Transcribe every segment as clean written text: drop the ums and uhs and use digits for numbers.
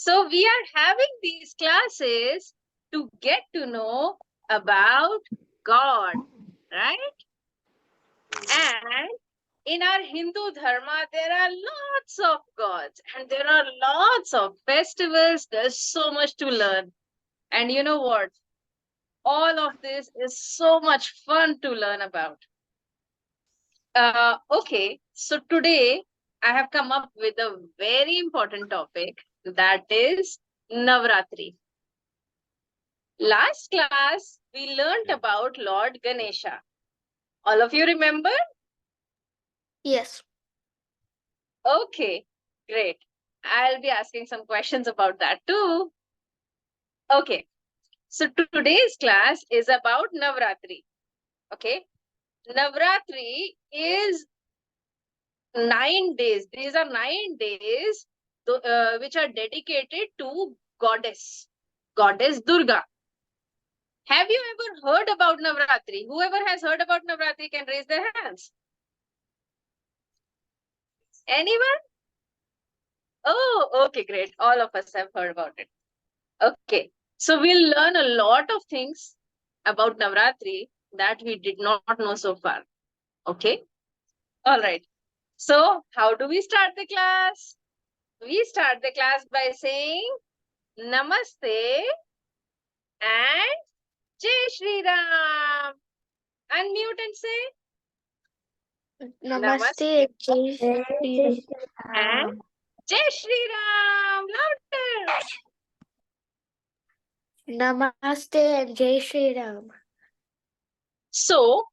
So we are having these classes to get to know about God, right? And in our Hindu Dharma, there are lots of gods and there are lots of festivals. There's so much to learn. And you know what? All of this is so much fun to learn about. Okay, so today I have come up with a very important topic, that is Navratri. Last class, we learnt about Lord Ganesha. All of you remember? Yes. Okay, great. I'll be asking some questions about that too. Okay, so today's class is about Navratri. Okay, Navratri is 9 days. These are 9 days which are dedicated to goddess Durga. Have you ever heard about Navratri? Whoever has heard about Navratri can raise their hands. Anyone? Oh, okay, great. All of us have heard about it. Okay, so we'll learn a lot of things about Navratri that we did not know so far. Okay, all right. So how do we start the class? We start the class by saying Namaste and Jai Shri Ram. Unmute and say Namaste, Jai Shri and Ram. Jai Shri Ram. Louder. Namaste and Jai Shri Ram. So,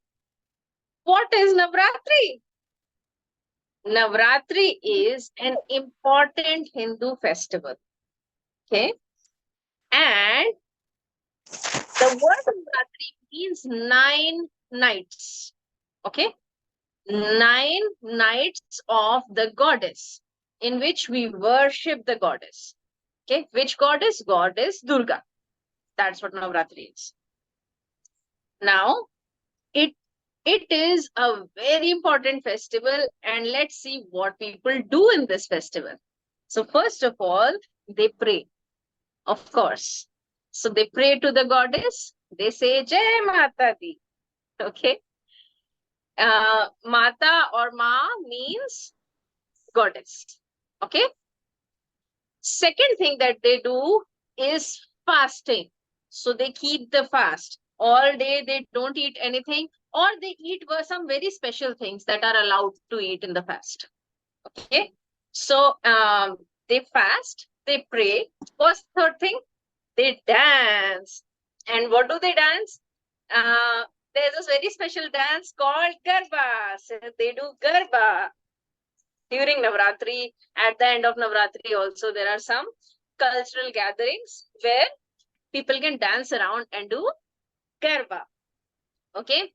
what is Navratri? Navratri is an important Hindu festival. Okay. And the word Navratri means 9 nights. Okay. 9 nights of the goddess in which we worship the goddess. Okay. Which goddess? Goddess Durga. That's what Navratri is. Now, it is a very important festival, and let's see what people do in this festival. So first of all, they pray, of course. So they pray to the goddess. They say Jai Mata Di. Okay. Mata or Ma means goddess. Okay. Second thing that they do is fasting. So they keep the fast. All day they don't eat anything, or they eat some very special things that are allowed to eat in the fast. Okay. So they fast, they pray. What's the third thing? They dance. And what do they dance? There's this very special dance called Garba. So they do Garba during Navratri. At the end of Navratri also, there are some cultural gatherings where people can dance around and do Garba. Okay.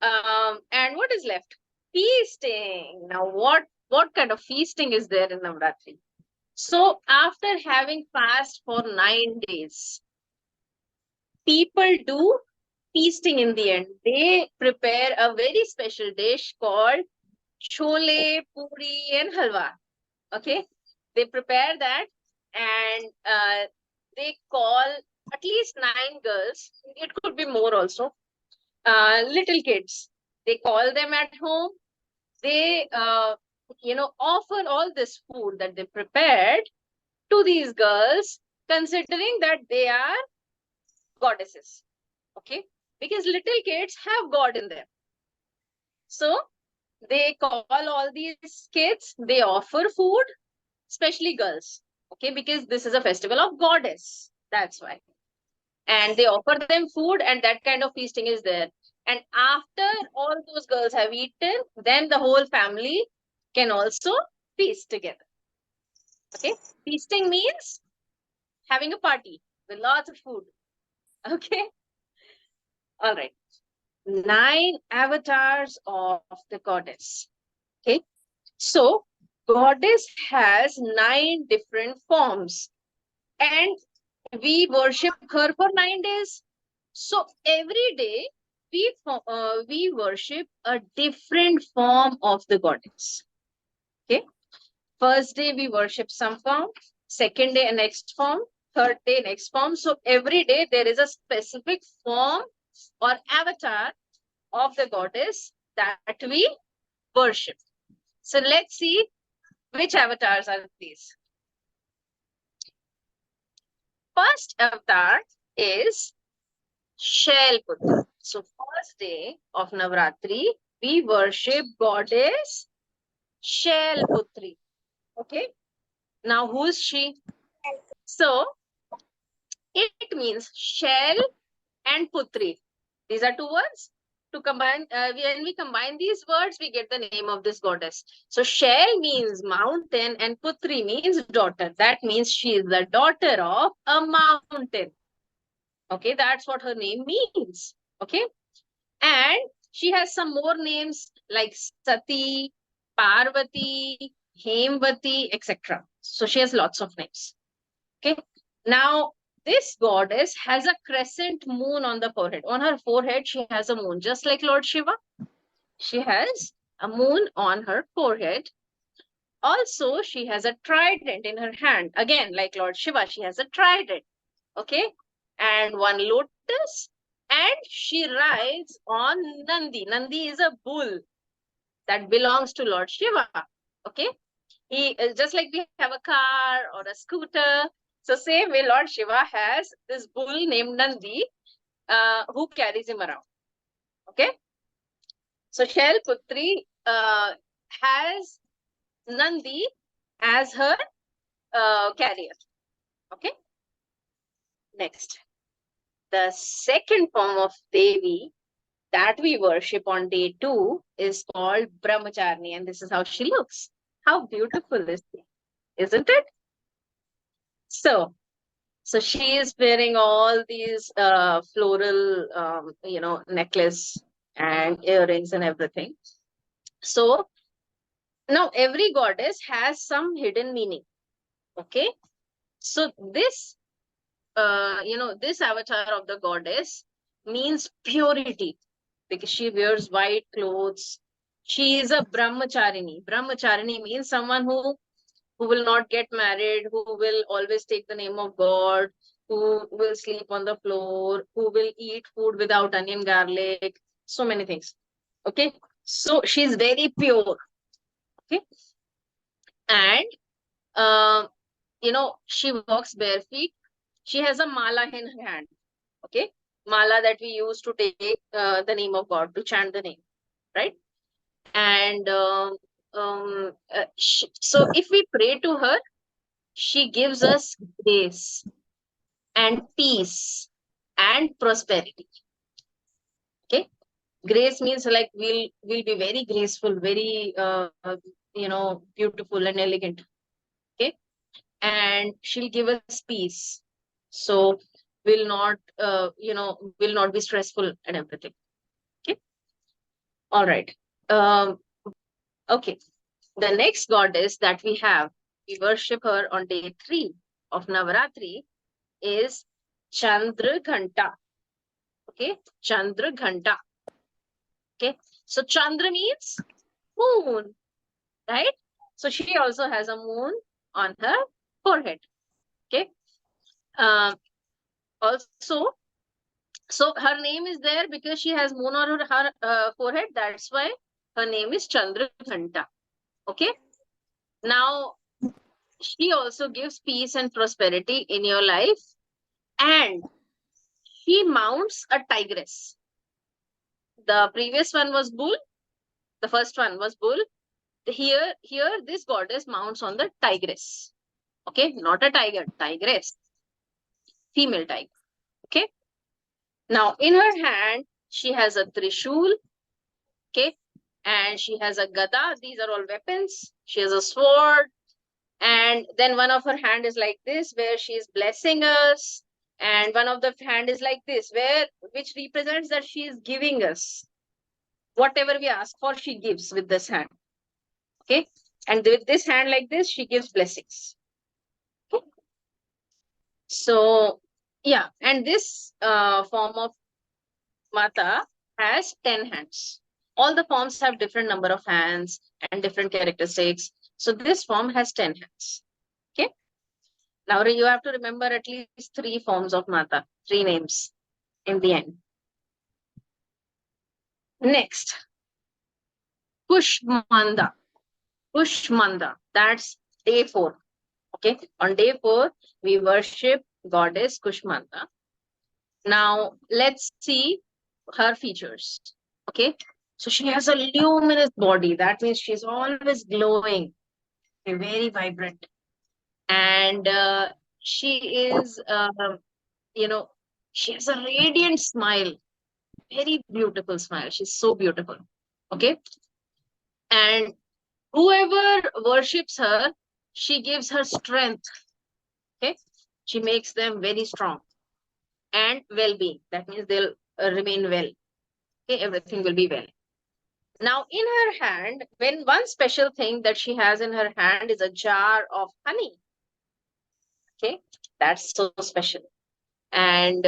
And what is left? Feasting. Now, what kind of feasting is there in Navratri? So, after having fast for 9 days, people do feasting in the end. They prepare a very special dish called chole, puri, and halwa. Okay, they prepare that, and they call at least 9 girls. It could be more also. Little kids. They call them at home. They offer all this food that they prepared to these girls, considering that they are goddesses. Okay, because little kids have God in them. So they call all these kids, they offer food, especially girls. Okay, because this is a festival of goddess. That's why. And they offer them food, and that kind of feasting is there. And after all those girls have eaten, then the whole family can also feast together. Okay, feasting means having a party with lots of food. Okay, all right. 9 avatars of the goddess. Okay, so goddess has 9 different forms, and we worship her for 9 days. So every day we worship a different form of the goddess. Okay, first day we worship some form, second day next form, third day next form. So every day there is a specific form or avatar of the goddess that we worship. So let's see which avatars are these. First avatar is Shailputri. So first day of Navratri, we worship goddess Shailputri. Okay. Now who's she? So it means shell and putri. These are two words. To combine, when we combine these words, we get the name of this goddess. So shell means mountain and putri means daughter. That means she is the daughter of a mountain. Okay, that's what her name means. Okay, and she has some more names like Sati, Parvati, Hemvati, etc. So she has lots of names. Okay, now this goddess has a crescent moon on the forehead. On her forehead, she has a moon, just like Lord Shiva. She has a moon on her forehead. Also, she has a trident in her hand. Again, like Lord Shiva, she has a trident. Okay, and one lotus, and she rides on Nandi. Nandi is a bull that belongs to Lord Shiva. Okay, he is just like we have a car or a scooter. So same way, Lord Shiva has this bull named Nandi who carries him around. Okay, so Shailputri has Nandi as her carrier. Okay, next, the second form of Devi that we worship on day 2 is called Brahmacharni, and this is how she looks. How beautiful is she, isn't it? So she is wearing all these floral, necklace and earrings and everything. So now every goddess has some hidden meaning. Okay, so this, this avatar of the goddess means purity because she wears white clothes. She is a brahmacharini. Brahmacharini means someone who will not get married, who will always take the name of God, who will sleep on the floor, who will eat food without onion, garlic, so many things. Okay, so she's very pure. Okay, and she walks bare feet. She has a mala in her hand. Okay, mala that we use to take the name of God, to chant the name, right? And so if we pray to her, she gives us grace and peace and prosperity. Okay, grace means like we'll be very graceful, very beautiful and elegant. Okay, and she'll give us peace, so will not be stressful and everything. Okay, all right. Okay, the next goddess that we worship her on day 3 of Navaratri is Chandraghanta. Okay, Chandraghanta. Okay, so Chandra means moon, right? So she also has a moon on her forehead. Okay, also, so her name is there because she has moon on her forehead. That's why her name is Chandraghanta. Okay, now she also gives peace and prosperity in your life, and she mounts a tigress. The previous one was bull. The first one was bull. Here, this goddess mounts on the tigress. Okay, not a tiger, tigress, female tiger. Okay. Now, in her hand, she has a trishul. Okay, and she has a gada. These are all weapons. She has a sword, and then one of her hand is like this, where she is blessing us, and one of the hand is like this, which represents that she is giving us whatever we ask for. She gives with this hand. Okay, and with this hand like this, she gives blessings. Okay. So yeah, and this form of Mata has 10 hands. All the forms have different number of hands and different characteristics. So this form has 10 hands. Okay. Now you have to remember at least 3 forms of Mata, 3 names in the end. Next, Kushmanda. Kushmanda. That's day 4. Okay. On day 4, we worship goddess Kushmanda. Now let's see her features. Okay. So she has a luminous body. That means she's always glowing, very vibrant. And she is, she has a radiant smile, very beautiful smile. She's so beautiful. Okay. And whoever worships her, she gives her strength. Okay. She makes them very strong and well-being. That means they'll remain well. Okay. Everything will be well. Now, in her hand, when one special thing that she has in her hand is a jar of honey. Okay. That's so special. And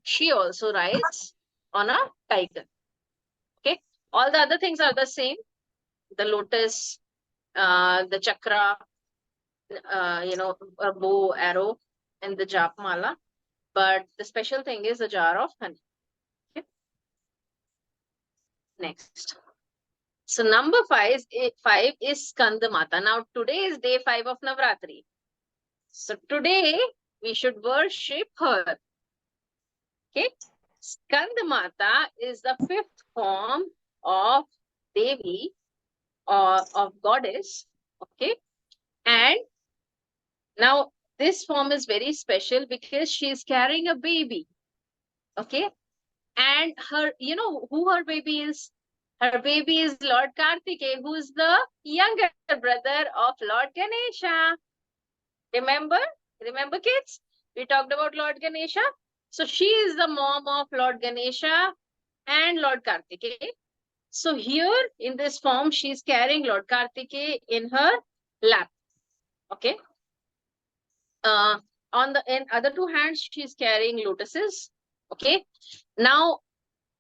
she also rides on a tiger. Okay. All the other things are the same. The lotus, the chakra, a bow, arrow, and the japmala. But the special thing is a jar of honey. Okay. Next. So number 5 is Kanda Mata. Now today is day 5 of Navratri. So today we should worship her. Okay. Skanda Mata is the 5th form of Devi or of goddess. Okay. And now this form is very special because she is carrying a baby. Okay. And her, who her baby is? Her baby is Lord Kartikeya, who is the younger brother of Lord Ganesha. Remember? Remember, kids? We talked about Lord Ganesha. So she is the mom of Lord Ganesha and Lord Kartikeya. So here in this form, she is carrying Lord Kartikeya in her lap. Okay. On the other 2 hands, she is carrying lotuses. Okay. Now,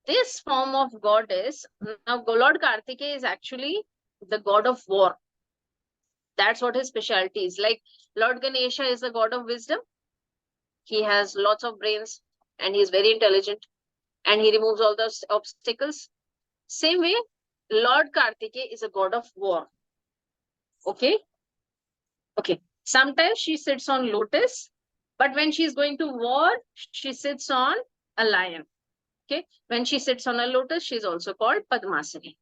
this form of goddess, now Lord Kartikeya is actually the god of war. That's what his specialty is. Like Lord Ganesha is the god of wisdom. He has lots of brains and he is very intelligent and he removes all those obstacles. Same way, Lord Kartikeya is a god of war. Okay. Okay. Sometimes she sits on lotus, but when she's going to war, she sits on a lion. Okay. When she sits on a lotus, she's also called Padmasini.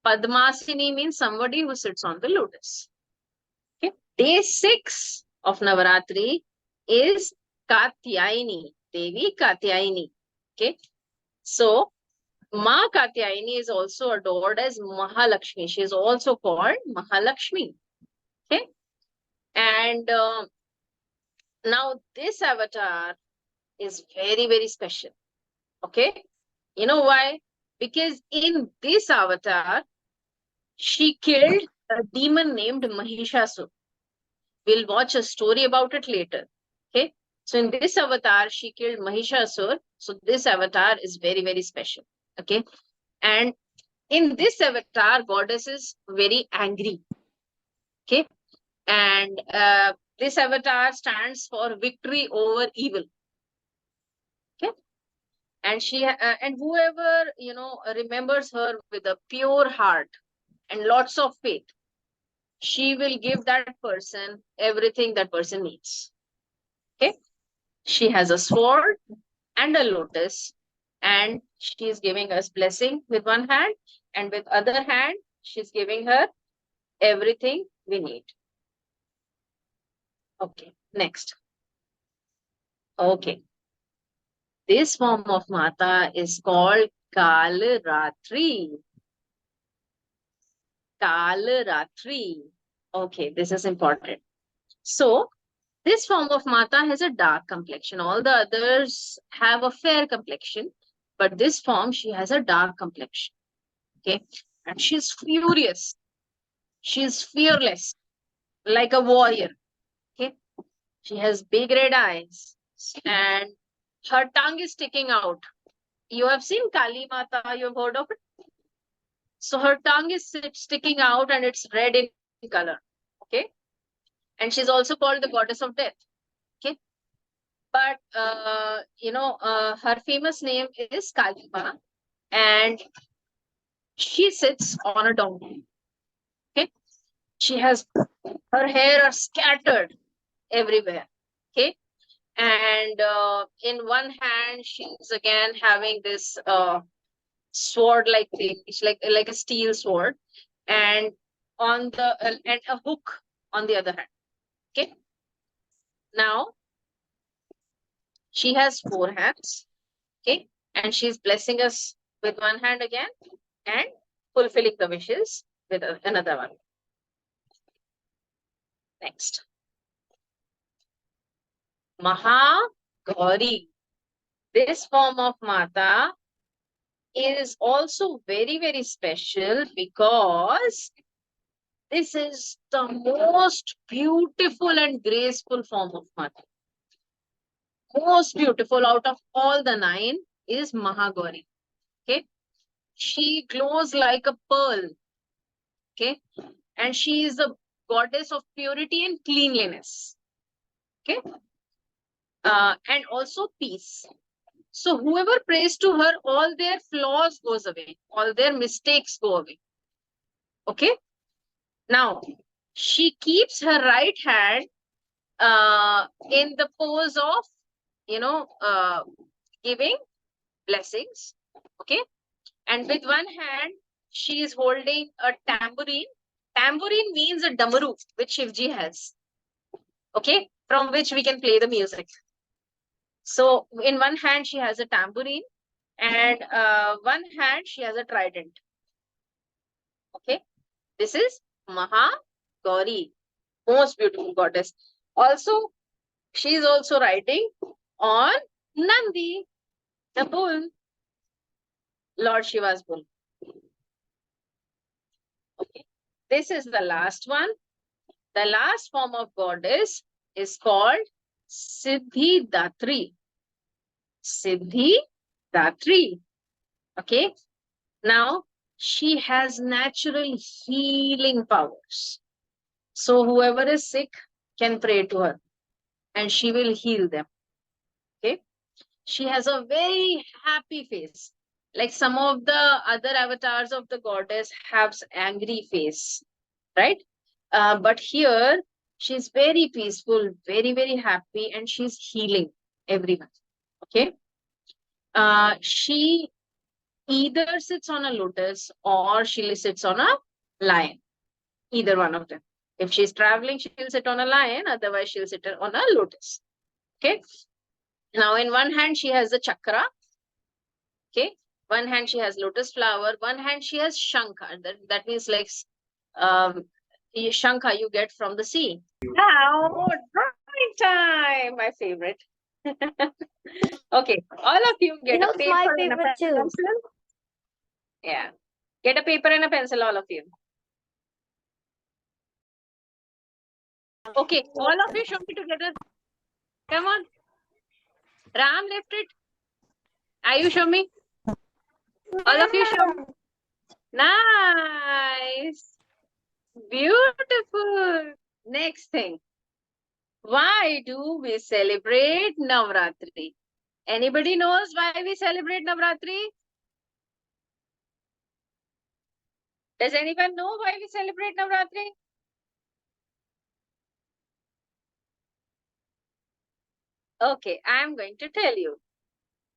Padmasini means somebody who sits on the lotus. Okay. Day 6 of Navaratri is Katyayani, Devi Katyayani. Okay. So, Ma Katyayani is also adored as Mahalakshmi. She is also called Mahalakshmi. Okay. And now this avatar is very, very special. Okay. You know why? Because in this avatar, she killed a demon named Mahishasura. We'll watch a story about it later. Okay. So in this avatar, she killed Mahishasura. So this avatar is very, very special. Okay. And in this avatar, goddess is very angry. Okay. And this avatar stands for victory over evil. Okay. And and whoever, remembers her with a pure heart and lots of faith, she will give that person everything that person needs. Okay. She has a sword and a lotus, and she is giving us blessing with one hand, and with other hand, she's giving her everything we need. Okay, next. Okay. This form of Mata is called Kal-Ratri. Kal-Ratri. Okay, this is important. So, this form of Mata has a dark complexion. All the others have a fair complexion, but this form, she has a dark complexion. Okay, and she's furious. She's fearless, like a warrior. Okay, she has big red eyes, and her tongue is sticking out. You have seen Kali Mata, you've heard of it? So her tongue is sticking out and it's red in color. Okay. And she's also called the goddess of death. Okay. But, her famous name is Kalima, and she sits on a donkey. Okay. She has, her hair are scattered everywhere. Okay. And in one hand, she's again having this sword like thing. It's like a steel sword. And on the, and a hook on the other hand. Okay. Now, she has 4 hands. Okay. And she's blessing us with one hand again and fulfilling the wishes with another one. Next. Maha Gauri. This form of Mata is also very, very special because this is the most beautiful and graceful form of Mata. Most beautiful out of all the 9 is Mahagauri. Okay. She glows like a pearl. Okay. And she is the goddess of purity and cleanliness. Okay. And also peace. So whoever prays to her, all their flaws goes away. All their mistakes go away. Okay. Now, she keeps her right hand in the pose of, giving blessings. Okay. And with one hand, she is holding a tambourine. Tambourine means a damaru, which Shivji has. Okay. From which we can play the music. So in one hand, she has a tambourine, and one hand, she has a trident. Okay. This is Maha Gauri, most beautiful goddess. Also, she is also riding on Nandi, the bull, Lord Shiva's bull. Okay. This is the last one. The last form of goddess is called Siddhi Datri. Siddhi Datri. Okay. Now, she has natural healing powers. So whoever is sick can pray to her and she will heal them. Okay. She has a very happy face. Like some of the other avatars of the goddess have angry face, right? But here, she's very peaceful, very, very happy, and she's healing everyone. Okay. She either sits on a lotus or she sits on a lion. Either one of them. If she's traveling, she'll sit on a lion. Otherwise, she'll sit on a lotus. Okay. Now, in one hand, she has the chakra. Okay. One hand, she has lotus flower. One hand, she has shankha. That means like shankha you get from the sea. Now, drawing time, my favorite. Okay, all of you get a paper my and a favorite too. pencil. Yeah, get a paper and a pencil, all of you. Okay, all of you show me together. Come on. Ram, lift it. You show me. All of you show me. Nice. Beautiful. Next thing. Why do we celebrate Navratri? Anybody knows why we celebrate Navratri? Does anyone know why we celebrate Navratri? Okay, I am going to tell you.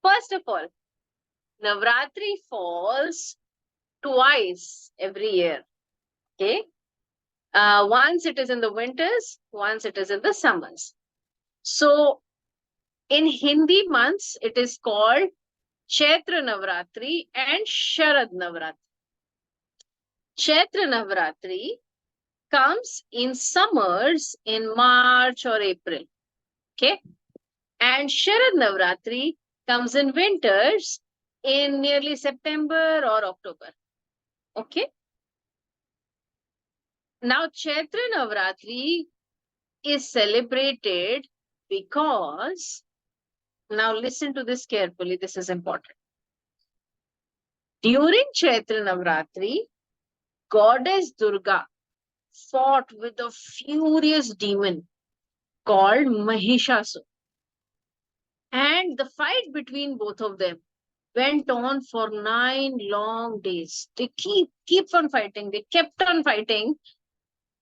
First of all, Navratri falls twice every year. Okay. Once it is in the winters, once it is in the summers. So in Hindi months, it is called Chaitra Navratri and Sharad Navratri. Chaitra Navratri comes in summers in March or April. Okay. And Sharad Navratri comes in winters in nearly September or October. Okay. Now, Chaitra Navratri is celebrated because, now listen to this carefully, this is important. During Chaitra Navratri, Goddess Durga fought with a furious demon called Mahishasura. And the fight between both of them went on for 9 long days. They keep on fighting. They kept on fighting,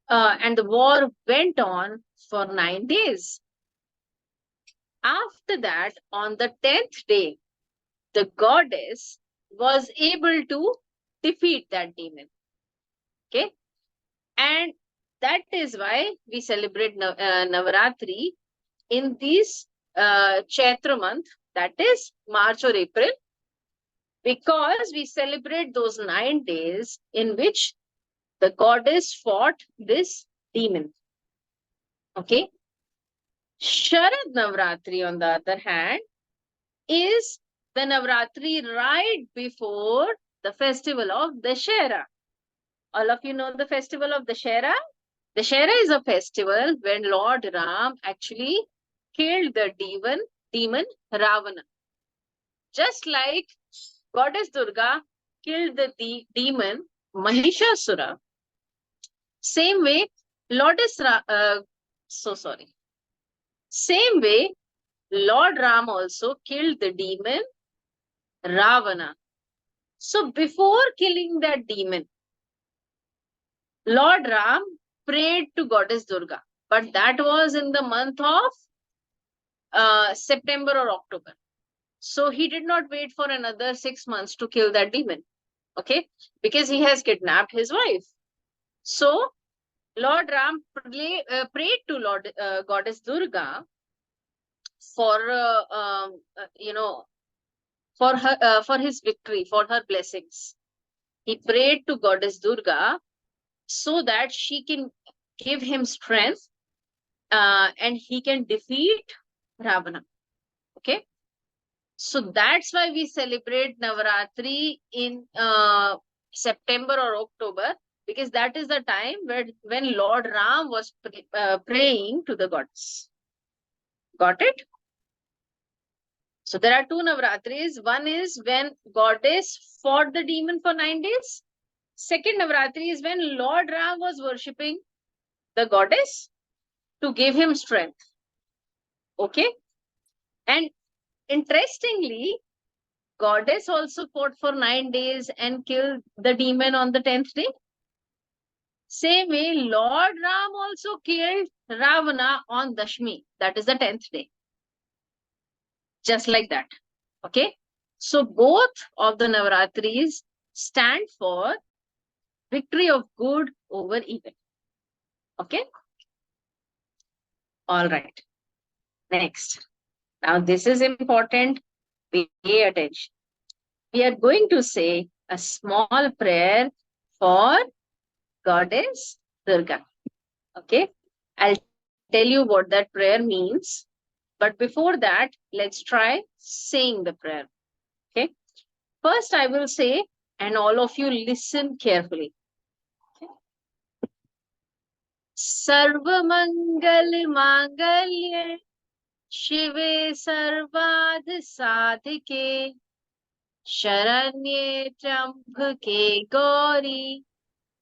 and the war went on for 9 days. After that, on the 10th day, the goddess was able to defeat that demon. Okay, and that is why we celebrate Navratri in this Chaitra month, that is March or April, because we celebrate those 9 days in which the goddess fought this demon. Okay. Sharad Navratri, on the other hand, is the Navratri right before the festival of Dashera. All of you know the festival of Dashera? Dashera is a festival when Lord Ram actually killed the demon Ravana. Just like Goddess Durga killed the demon Mahishasura, same way same way Lord Ram also killed the demon Ravana. So before killing that demon, Lord Ram prayed to Goddess Durga, but that was in the month of September or October. So he did not wait for another 6 months to kill that demon. Okay, because he has kidnapped his wife. So Lord Ram prayed to Goddess Durga for for his victory, for her blessings. He prayed to Goddess Durga so that she can give him strength and he can defeat Ravana. Okay, so that's why we celebrate Navaratri in September or October, because that is the time when Lord Ram was praying to the goddess. Got it? So there are 2 Navratris. One is when goddess fought the demon for 9 days. Second Navratri is when Lord Ram was worshipping the goddess to give him strength. Okay? And interestingly, goddess also fought for 9 days and killed the demon on the 10th day. Same way, Lord Ram also killed Ravana on Dashmi, that is the 10th day. Just like that. Okay. So both of the Navaratris stand for victory of good over evil. Okay. All right. Next. Now this is important. Pay attention. We are going to say a small prayer for Goddess Durga. Okay. I'll tell you what that prayer means. But before that, let's try saying the prayer. Okay. First, I will say, and all of you listen carefully. Okay. Sarvamangal Mangalye Shive Sarvad Sadhike Sharanye Trambhake Gauri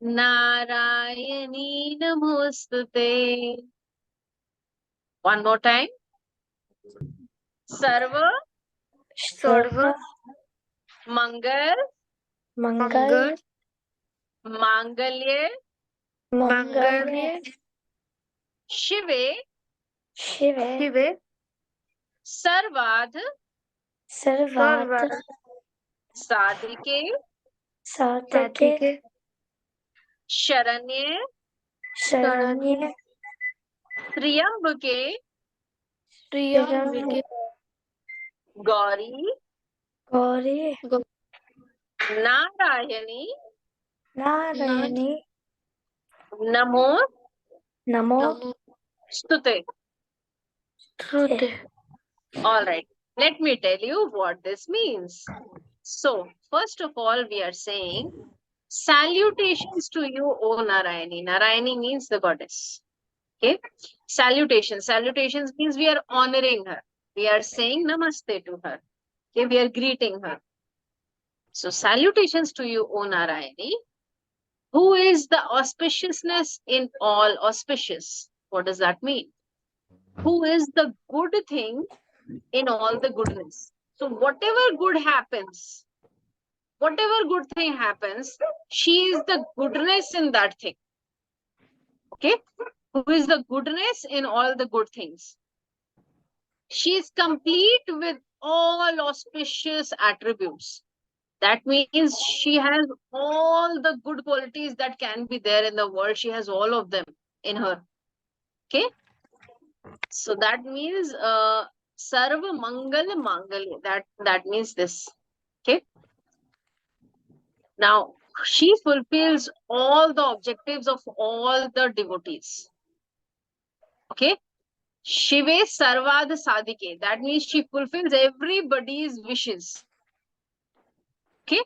Narayani Namostute. One more time. Sarva Mangal Mangalye Shive Sarvad Sadhike Sharanye Triyambake Gauri Narayani Namo Stute. All right. Let me tell you what this means. So, first of all, we are saying salutations to you, O Narayani. Narayani means the goddess. Okay. Salutations. Salutations means we are honoring her. We are saying namaste to her. Okay. We are greeting her. So, salutations to you, O Narayani. Who is the auspiciousness in all auspicious? What does that mean? Who is the good thing in all the goodness? So whatever good thing happens, she is the goodness in that thing. Okay? Who is the goodness in all the good things? She is complete with all auspicious attributes. That means she has all the good qualities that can be there in the world. She has all of them in her. Okay? So that means Sarva Mangal Mangal. That means this. Okay? Now, she fulfills all the objectives of all the devotees. Okay? Shive Sarvad Sadike. That means she fulfills everybody's wishes. Okay?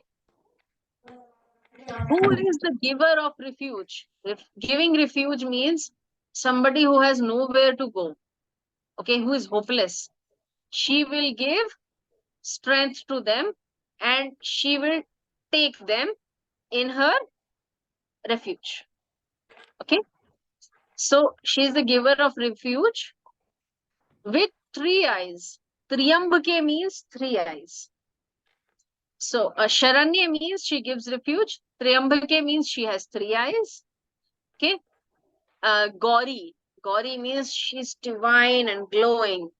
Who is the giver of refuge? Giving refuge means somebody who has nowhere to go. Okay, who is hopeless. She will give strength to them and she will take them in her refuge. Okay, so she is the giver of refuge with three eyes. Triyambake means three eyes. So Sharanya means she gives refuge. Triyambake means she has three eyes. Okay, Gauri. Gauri means she's divine and glowing.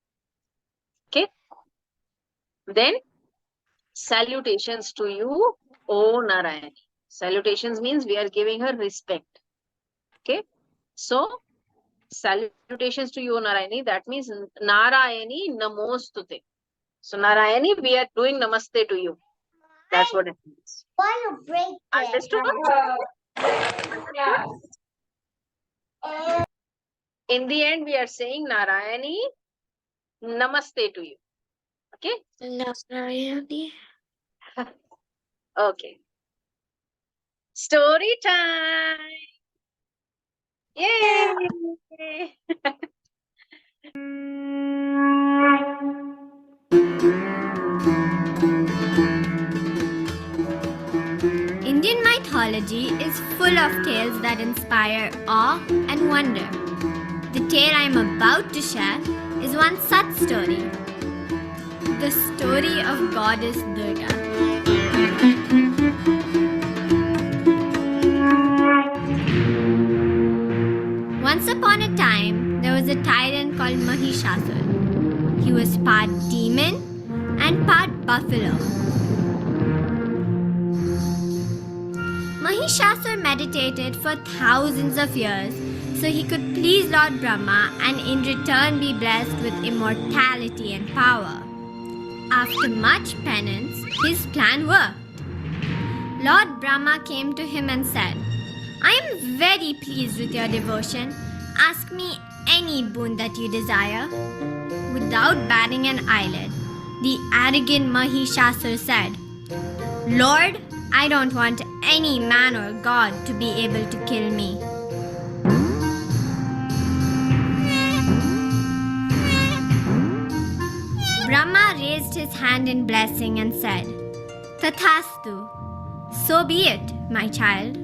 Okay, then salutations to you, O Narayani. Salutations means we are giving her respect. Okay, so salutations to you, Narayani. That means Narayani Namostute. So Narayani, we are doing Namaste to you. That's what it means. Why you break it? Understood? In the end, we are saying Narayani Namaste to you. Okay? Narayani. Okay. Story time. Yay! Indian mythology is full of tales that inspire awe and wonder. The tale I am about to share is one such story. The story of Goddess Durga. Once upon a time, there was a tyrant called Mahishasur. He was part demon and part buffalo. Mahishasur meditated for thousands of years so he could please Lord Brahma and in return be blessed with immortality and power. After much penance, his plan worked. Lord Brahma came to him and said, I am very pleased with your devotion. Ask me any boon that you desire. Without batting an eyelid, the arrogant Mahishasur said, Lord, I don't want any man or god to be able to kill me. Brahma raised his hand in blessing and said, Tathastu, so be it, my child.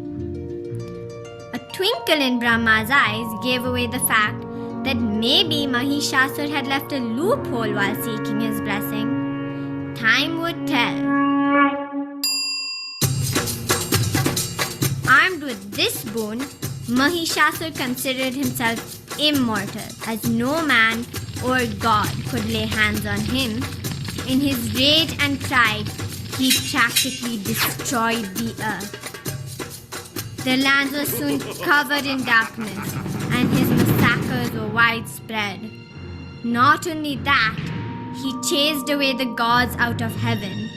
A twinkle in Brahma's eyes gave away the fact that maybe Mahishasur had left a loophole while seeking his blessing. Time would tell. Armed with this boon, Mahishasur considered himself immortal, as no man or god could lay hands on him. In his rage and pride, he practically destroyed the earth. The lands were soon covered in darkness, and his massacres were widespread. Not only that, he chased away the gods out of heaven.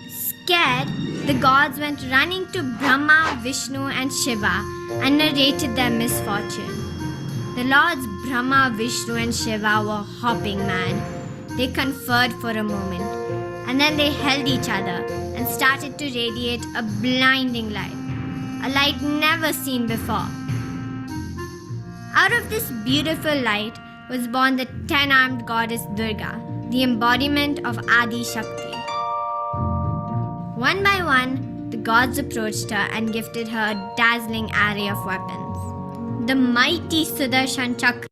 Scared, the gods went running to Brahma, Vishnu, and Shiva and narrated their misfortune. The lords Brahma, Vishnu, and Shiva were hopping mad. They conferred for a moment, and then they held each other and started to radiate a blinding light, a light never seen before. Out of this beautiful light was born the 10-armed goddess Durga, the embodiment of Adi Shakti. One by one, the gods approached her and gifted her a dazzling array of weapons. The mighty Sudarshan chakra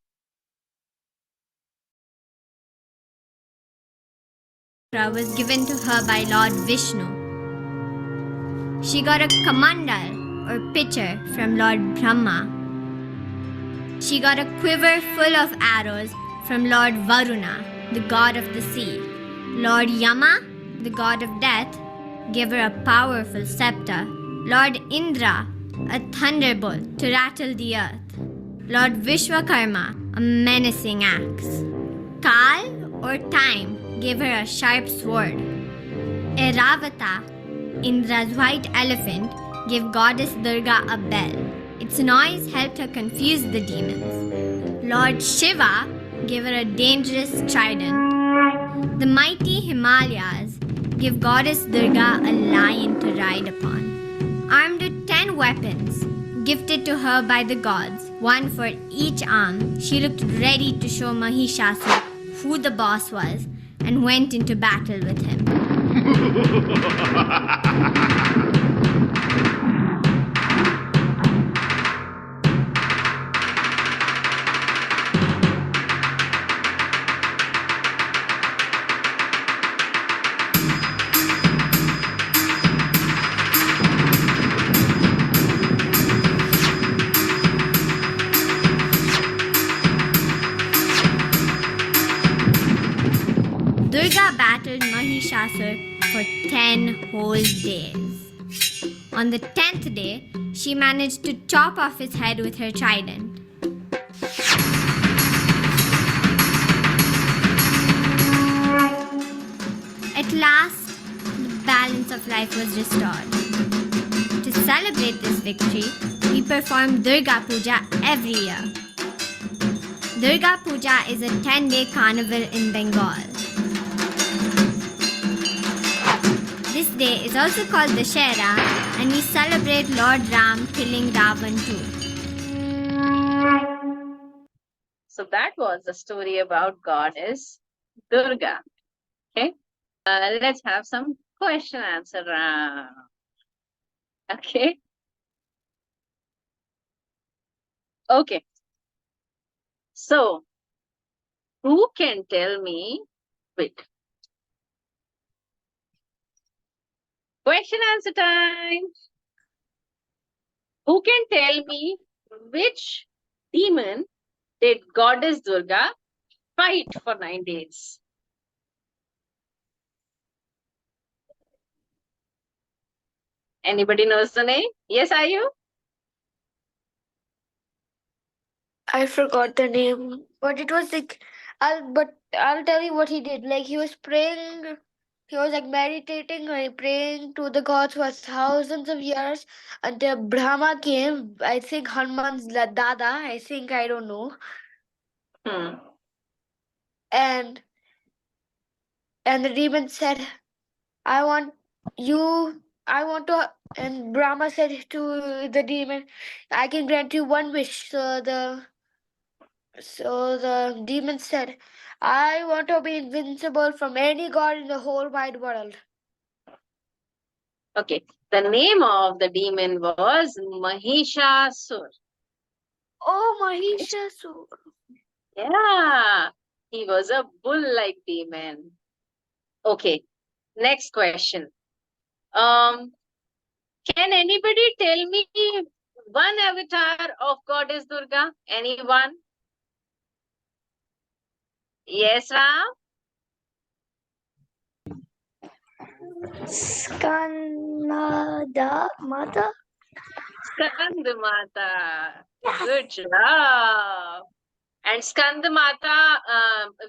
was given to her by Lord Vishnu. She got a kamandal or pitcher from Lord Brahma. She got a quiver full of arrows from Lord Varuna, the god of the sea. Lord Yama, the god of death, gave her a powerful scepter. Lord Indra, a thunderbolt to rattle the earth. Lord Vishwakarma, a menacing axe. Kal, or time, gave her a sharp sword. Airavata, Indra's white elephant, gave goddess Durga a bell. Its noise helped her confuse the demons. Lord Shiva gave her a dangerous trident. The mighty Himalayas give goddess Durga a lion to ride upon. Armed with 10 weapons, gifted to her by the gods, one for each arm, she looked ready to show Mahishasura who the boss was and went into battle with him. Durga battled Mahishasur for 10 whole days. On the 10th day, she managed to chop off his head with her trident. At last, the balance of life was restored. To celebrate this victory, we perform Durga Puja every year. Durga Puja is a 10-day carnival in Bengal. This day is also called Dashera, and we celebrate Lord Ram killing Ravan too. So that was the story about goddess Durga. Okay. Let's have some question answer round. Okay. Okay. So, who can tell me? Wait. Question answer time. Who can tell me which demon did goddess Durga fight for 9 days? Anybody knows the name? Yes, are you? I forgot the name, but it was like I'll tell you what he did. Like he was praying, he was like meditating, like praying to the gods for thousands of years until Brahma came. I think Hanuman's Dada. I don't know. Hmm. And the demon said, "I want you. I want to." And Brahma said to the demon, "I can grant you one wish." So the demon said, "I want to be invincible from any god in the whole wide world." Okay. The name of the demon was Mahishasur. Oh, Mahishasur. Yeah. He was a bull-like demon. Okay. Next question. Can anybody tell me one avatar of goddess Durga? Anyone? Yes, Ram? Skanda Mata. Skanda Mata. Good job. And Skanda Mata,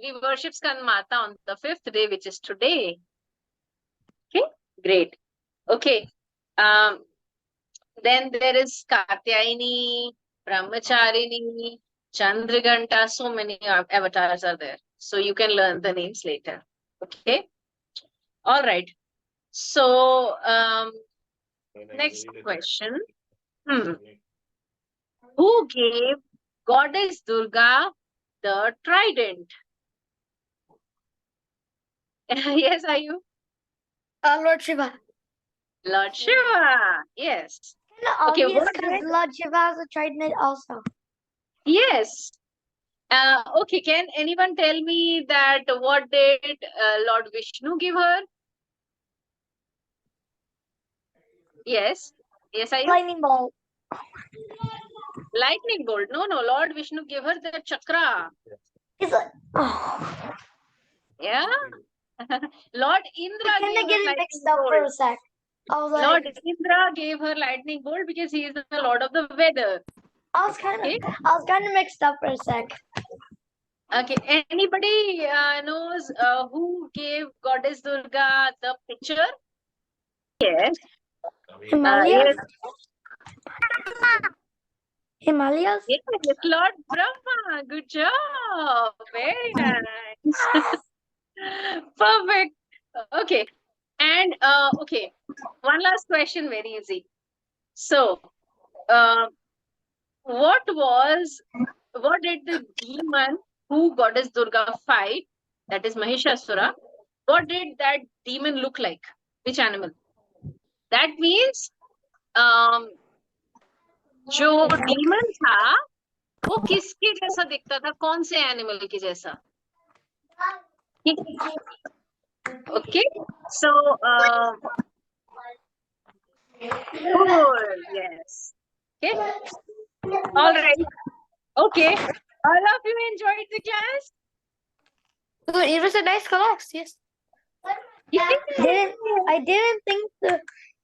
we worship Skanda Mata on the 5th day, which is today. Okay, great. Okay. Then there is Katyayani, Brahmacharini, Chandraganta. So many avatars are there. So you can learn the names later. Okay. All right. So next question. Who gave goddess Durga the trident? Yes, are you? Lord Shiva. Lord Shiva. Yes. Okay, Obvious what because did? Lord Shiva has a trident also. Yes. Okay, can anyone tell me that what did Lord Vishnu give her? Yes. Yes, are you? Lightning bolt. Lightning bolt. No, no. Lord Vishnu gave her the chakra. He's like, oh. Yeah. Lord I Indra kind gave of her get it mixed lightning up for bolt. a sec. I was Lord like, Indra gave her lightning bolt because he is the Lord of the weather. Okay. I was kind of mixed up for a sec. Okay. Anybody knows who gave Goddess Durga the picture? Yes. Himalayas? Yes. Himalayas? Yes. Lord Brahma. Good job. Very nice. Perfect. Okay. And okay. One last question, very easy. So, uh, what did the demon who Goddess Durga fight, that is Mahishasura, what did that demon look like? Which animal? That means जो demon था वो किसके जैसा दिखता था, कौन से animal के जैसा? Okay, so good, yes. Okay, all right. Okay, all of you enjoyed the class? Good. It was a nice class, yes. I didn't think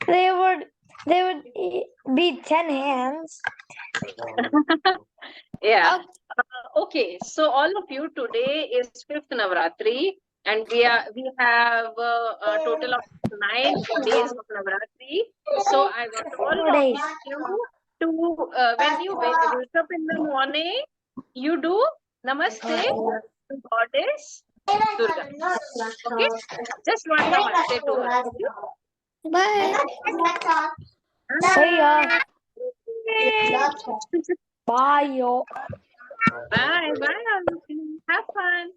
they would be 10 hands. Yeah. Okay, so all of you, today is 5th Navratri, and we have a total of 9 days of Navratri. So I want all of Days. you to, when you wake up in the morning, you do Namaste to Goddess Durga. Okay, just one Namaste to her. Okay? Bye. See ya. Bye, yo. Bye, bye. All of you. Have fun.